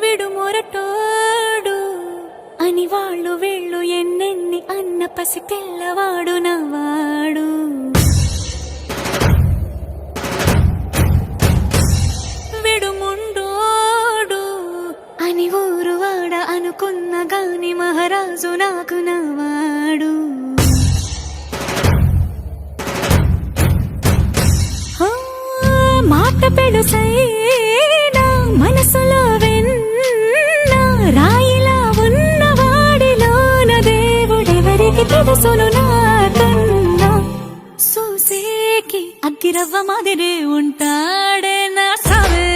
విడుమొరటోడు అని వాళ్ళు వీళ్ళు ఎన్నెన్ని అన్న పసి పిల్లవాడు నవ్వాడు. విడుముండోడు అని ఊరువాడ అనుకున్న గాని మహారాజు నాకు నవ్వాడు. మాట పెడుసైనా మనసులో వెన్న రాయిలా ఉన్నవాడిలోన దేవుడెవరికి తెలుసును నాకన్నా. సూసేకి అగ్గిరవ్వ మాదిరే ఉంటాడే నా సావే.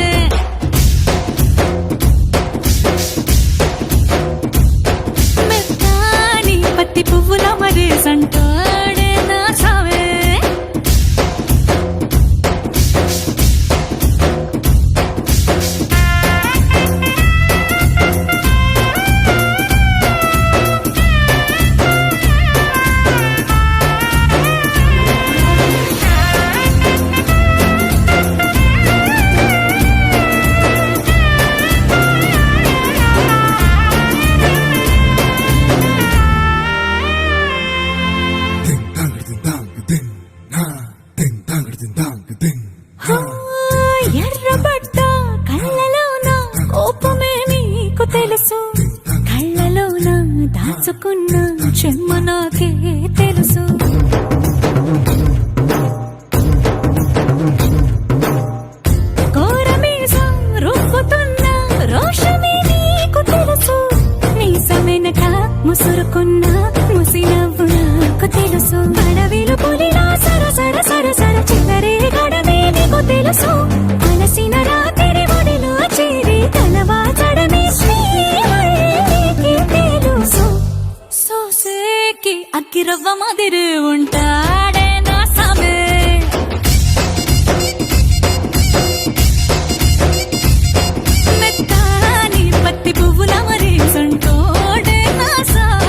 మెత్తాని పత్తి పువ్వుల మరేసంటాడే నా సావే. ఎర్రబడ్డ కళ్ళలోన కోపమే నీకు తెలుసు, కళ్ళలోన దాచుకున్న చెమ్మ నాకే తెలుసు. కోరమీసం రుబ్బుతున్న రోషమే నీకు తెలుసు, మీసమెనక ముసురుకున్న ముసినవ్వు నాకు తెలుసు. అడవిలు పులిలా సరసర సరసర చిల్లరే గడమే నీకు తెలుసు, అలసిన రాత్రి ఒడిలో చేరి తలవాచడమే శ్రీకి తెలుసు. సోసేకి అగ్గిరవ్వ మాదిరి ఉంటాడే నా సామే. మెత్తాని పత్తి పువ్వుల మరేసంటోడే నా సామే.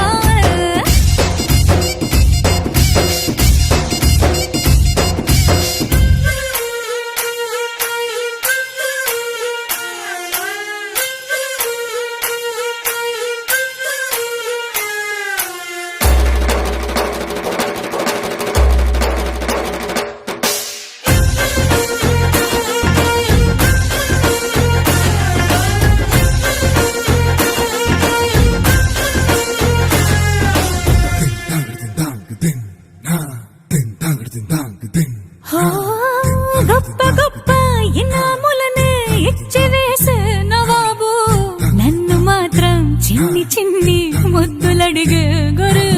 గొప్ప గొప్ప ఇనాములనే ఇచ్చి వేసే నవాబు, నన్ను మాత్రం చిన్ని చిన్ని ముద్దులడిగే గురు.